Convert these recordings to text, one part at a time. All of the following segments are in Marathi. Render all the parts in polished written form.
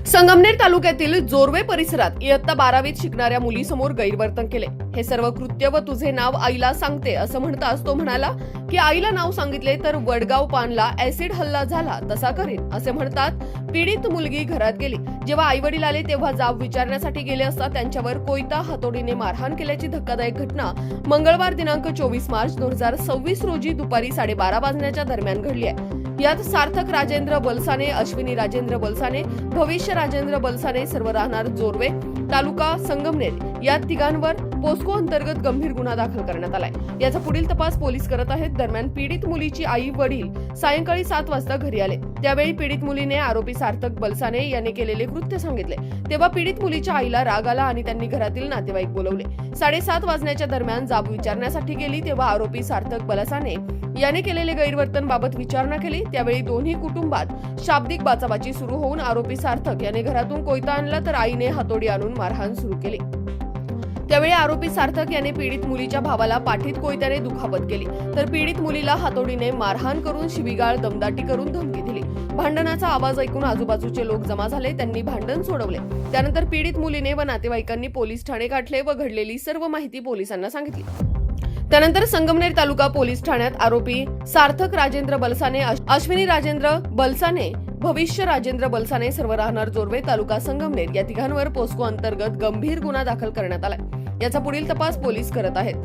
संगमनेर तालुक्यातील जोरवे परिसरात इयत्ता 12वीत शिकणाऱ्या मुलीसमोर गैरवर्तन केले। हे सर्व कृत्य व तुझे नाव आईला सांगते असं म्हणताच तो म्हणाला की आईला नाव सांगितले तर वडगाव पानला ऍसिड हल्ला झाला तसा करीन असे म्हणतात पीडित मुलगी घरात गेली। जेव्हा आईवडील आले तेव्हा जाब विचारण्यासाठी गेले असता त्यांच्यावर कोयता हातोडीने मारहाण केल्याची धक्कादायक घटना मंगळवार दिनांक 24 मार्च 2026 रोजी दुपारी 12:30 वाजण्याच्या दरम्यान घडली आहे। यात सार्थक राजेंद्र बलसाने, अश्विनी राजेंद्र बलसाने, भविष्य राजेंद्र बलसाने सर्व राहणार जोरवे तालुका संगमनेर या तिघांवर पोस्को अंतर्गत गंभीर गुन्हा दाखल करण्यात आलाय। याचा पुढील तपास पोलीस करत आहेत। दरम्यान पीडित मुलीची आई वडील सायंकाळी 7 वाजता घरी आले। त्यावेळी पीडित मुलीने आरोपी सार्थक बलसाने यांनी केलेले कृत्य सांगितले। तेव्हा पीडित मुलीच्या आईला राग आला आणि त्यांनी घरातील नातेवाईक बोलवले। 7:30 वाजण्याच्या दरम्यान जाब विचारण्यासाठी गेली तेव्हा आरोपी सार्थक बलसाने याने केलेले गैरवर्तन बाबत विचारणा केली। त्यावेळी दोन्ही कुटुंबात शाब्दिक बाचाबाची सुरू होऊन आरोपी सार्थक याने घरातून कोयता आणला तर आईने हातोडी आणून मारहाण सुरू केली। त्यावेळी आरोपी सार्थक याने पीडित मुलीच्या भावाला पाठीत कोयत्याने दुखापत केली तर पीडित मुलीला हातोडीने मारहाण करून शिवीगाळ दमदाटी करून धमकी दिली। भांडणाचा आवाज ऐकून आजूबाजूचे लोक जमा झाले। त्यांनी भांडण सोडवले। त्यानंतर पीडित मुलीने व नातेवाईकांनी पोलीस ठाणे गाठले व घडलेली सर्व माहिती पोलिसांना सांगितली। त्यानंतर संगमनेर तालुका पोलीस ठाण्यात आरोपी सार्थक राजेंद्र बलसाने, अश्विनी राजेंद्र बलसाने, भविष्य राजेंद्र बलसाने सर्व राहणार जोरवे तालुका संगमनेर या तिघांवर पोस्को अंतर्गत गंभीर गुन्हा दाखल करण्यात आलाय। याचा पुढील तपास पोलीस करत आहेत।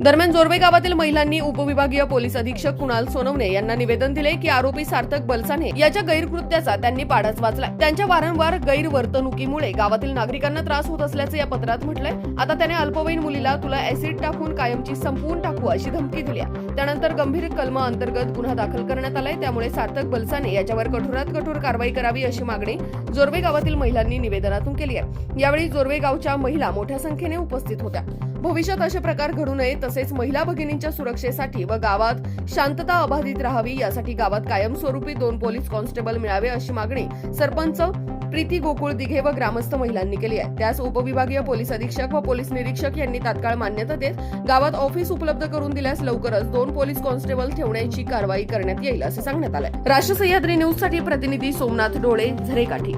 दरम्यान जोरवे गावातील महिलांनी उपविभागीय पोलीस अधीक्षक कुणाल सोनवणे यांना निवेदन दिले की आरोपी सार्थक बलसाने याच्या गैरकृत्याचा त्यांनी पाडाच वाचलाय। त्यांच्या वारंवार गैरवर्तणुकीमुळे गावातील नागरिकांना त्रास होत असल्याचे या पत्रात म्हटलंय। आता त्याने अल्पवयीन मुलीला तुला ऍसिड टाकून कायमची संपवून टाकू अशी धमकी दिली। त्यानंतर गंभीर कलम अंतर्गत गुन्हा दाखल करण्यात आलाय। त्यामुळे सार्थक बलसाने याच्यावर कठोरात कठोर कारवाई करावी अशी मागणी जोरवे गावातील महिलांनी निवेदनातून केली आहे। यावेळी जोरवे गावच्या महिला मोठ्या संख्येने उपस्थित होत्या। भविष्यात असे प्रकार घडू नये तसेच महिला भगिनींच्या सुरक्षेसाठी व गावात शांतता अबाधित राहावी यासाठी गावात कायमस्वरूपी 2 पोलीस कॉन्स्टेबल मिळावे अशी मागणी सरपंच प्रीती गोकुळ दिघे व ग्रामस्थ महिलांनी केली आहे। त्यास उपविभागीय पोलीस अधीक्षक व पोलीस निरीक्षक यांनी तात्काळ मान्यता देत गावात ऑफिस उपलब्ध करून दिल्यास लवकरच 2 पोलीस कॉन्स्टेबल ठेवण्याची कारवाई करण्यात येईल असे सांगण्यात आले। राष्ट्र सह्याद्री न्यूज साठी प्रतिनिधी सोमनाथ डोळे, झरेकाठी।